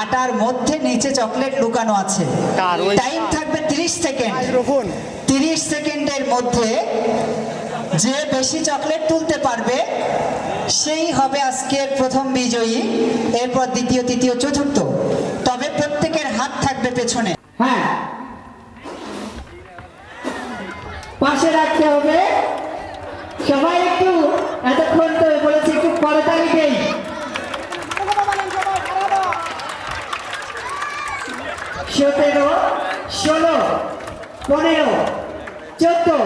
আটার মধ্যে নিচে চকলেট লুকানো আছে। টাইম থাকবে 30 সেকেন্ড। 30 সেকেন্ডের মধ্যে যে বেশি চকলেট তুলতে পারবে সেই হবে আজকের প্রথম বিজয়ী, এরপর দ্বিতীয়, তৃতীয়, চতুর্থ। তবে প্রত্যেকের হাত থাকবে পেছনে। হ্যাঁ, পাশে রাখতে হবে। সবাই একটু এতক্ষণ তো বলেছে একটু করতালি দেই। 17, 16, 15, 14,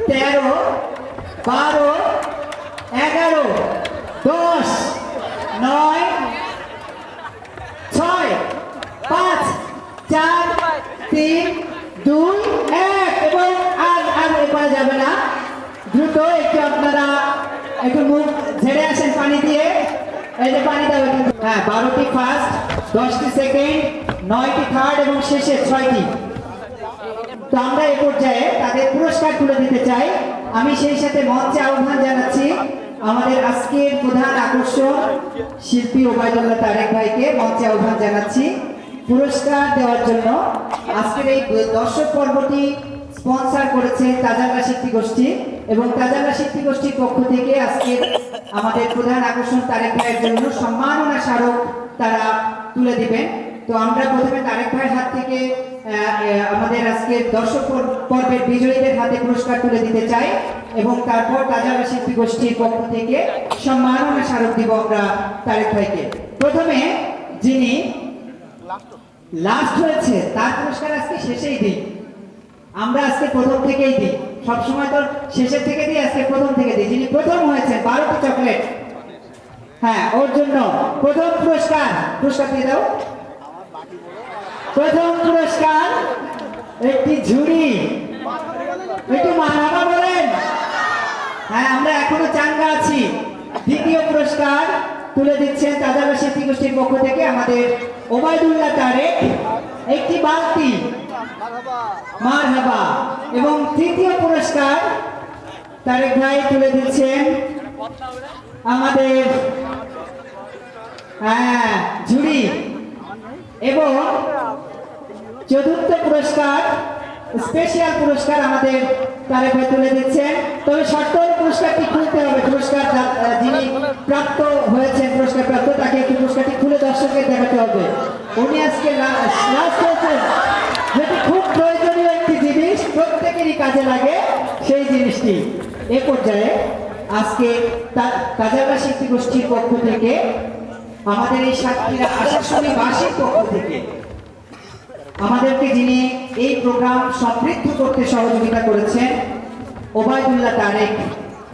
13, 12, 11, 10, 9, 6, 5, 4, 3, 2, 1 এবং আর এপারে যাবে না। দ্রুত একটু আপনারা একটু মুখ ঝেড়ে আসেন পানি দিয়ে। এই যে পানি দাও। হ্যাঁ, 12টি ফার্স্ট, 10টি সেকেন্ড, 9টি থার্ড এবং শেষে 6টি। তো আমরা এই পর্যায়ে তাদের পুরস্কার তুলে দিতে চাই। আমি সেই সাথে মঞ্চে আহ্বান জানাচ্ছি আমাদের আজকের প্রধান আকর্ষণ শিল্পী ওবায়দুল্লাহ তারেক ভাইকে মঞ্চে আহ্বান জানাচ্ছি পুরস্কার দেওয়ার জন্য। আজকের এই দর্শক পর্বটি স্পন্সর করেছে তাজাল্লা শিল্পী গোষ্ঠী এবং তাজাল্লা শিল্পী গোষ্ঠীর পক্ষ থেকে আজকে আমাদের প্রধান আকর্ষণ তারেক ভাইয়ের জন্য সম্মাননা স্মারক তারা তুলে দিবেন। তো আমরা প্রথমে তারেক ভাইয়ের হাত থেকে আমাদের আজকে দর্শক পর্বের বিজয়ীদের হাতে পুরস্কার তুলে দিতে চাই এবং তারপর তাজাল্লা শিল্পী গোষ্ঠীর পক্ষ থেকে সম্মাননা স্মারক দিব আমরা তারেক ভাইকে। প্রথমে যিনি লাস্ট হয়েছে তার পুরস্কার আজকে শেষেই দিই। আমরা আজকে প্রথম থেকেই দিই, সবসময় তো শেষের থেকে দিই, আজকে প্রথম থেকে দিই। যিনি প্রথম হয়েছেন 12টি চকলেট, হ্যাঁ, ওর জন্য প্রথম পুরস্কার দিয়ে দাও। প্রথম পুরস্কার একটি ঝুড়ি। একটু মারহাবা বলেন। হ্যাঁ, আমরা এখনো চাঙ্গা আছি। দ্বিতীয় পুরস্কার তুলে দিচ্ছেন তাজাল্লা শিল্পী গোষ্ঠীর পক্ষ থেকে আমাদের ওবায়দুল্লাহ তারেক, একটি বালতি। মারহাবা। এবং তৃতীয় পুরস্কার তারেক ভাই তুলে দিচ্ছেন আমাদের ঝুড়ি এবং চতুর্থ পুরস্কার স্পেশাল পুরস্কার আমাদের তারেক ভাই তুলে দিচ্ছেন। তবে শর্ত পুরস্কারটি খুলতে হবে। পুরস্কার যিনি প্রাপ্ত হয়েছেন, পুরস্কার প্রাপ্ত, তাকে একটি পুরস্কারটি খুলে দর্শকদের দেখাতে হবে। উনি আজকে লাস্ট হয়েছেন, যেটি খুব প্রয়োজনীয় একটি জিনিস, প্রত্যেকেরই কাজে লাগে সেই জিনিসটি। এ পর্যায়ে আজকে তাজাল্লা শিল্পী গোষ্ঠীর পক্ষ থেকে আমাদের এই সাতক্ষীরা আশাশুনিবাসীর পক্ষ থেকে আমাদেরকে যিনি এই প্রোগ্রাম সমৃদ্ধ করতে সহযোগিতা করেছেন ওবায়দুল্লাহ তারেক।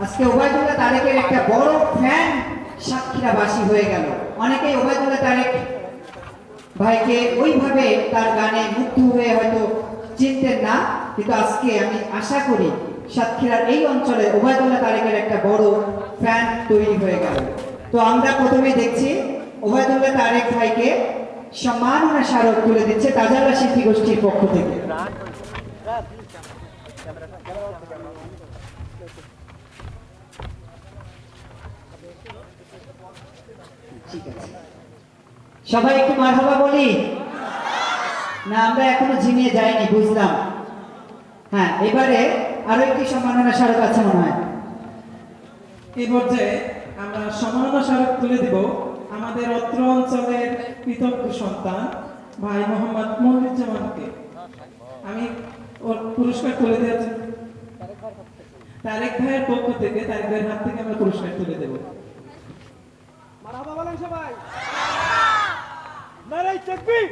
আজকে ওবায়দুল্লাহ তারেকের একটা বড় ফ্যান সাতক্ষীরাবাসী হয়ে গেল। অনেকেই ওবায়দুল্লাহ তারেক ভাইকে ওইভাবে তার গানে মুগ্ধ হয়ে হয়তো চিনতেন না, কিন্তু আজকে আমি আশা করি সাতক্ষীরার এই অঞ্চলে ওবায়দুল্লাহ তারেকের একটা বড় ফ্যান তৈরি হয়ে গেল। তো আমরা প্রথমে দেখছি ওবায়দুল্লাহ তারেক ভাইকে সম্মাননা স্মারক তুলে দিচ্ছে তাজাল্লা শিল্পী গোষ্ঠীর পক্ষ থেকে। ঠিক আছে, সবাই একটু মারহাবা বলি না? আমরা এখনো ঝিমিয়ে যাইনি, বুঝলাম। হ্যাঁ, এবারে আরো একটি সম্মাননা স্মারক আছে মনে হয়। এই পর্যায়ে আমরা সম্মাননা স্মারক তুলে দিব আমাদের অত্র অঞ্চলের কৃতজ্ঞ সন্তান ভাই মোহাম্মদ মনিরুজ্জামানকে। আমি ওর পুরস্কার তুলে দেওয়ার জন্য তারেক ভাইয়ের পক্ষ থেকে, তারেক ভাইয়ের হাত থেকে আমরা পুরস্কার তুলে দেব। মারহাবা বলেন সবাই। নারায়ে তাকবীর।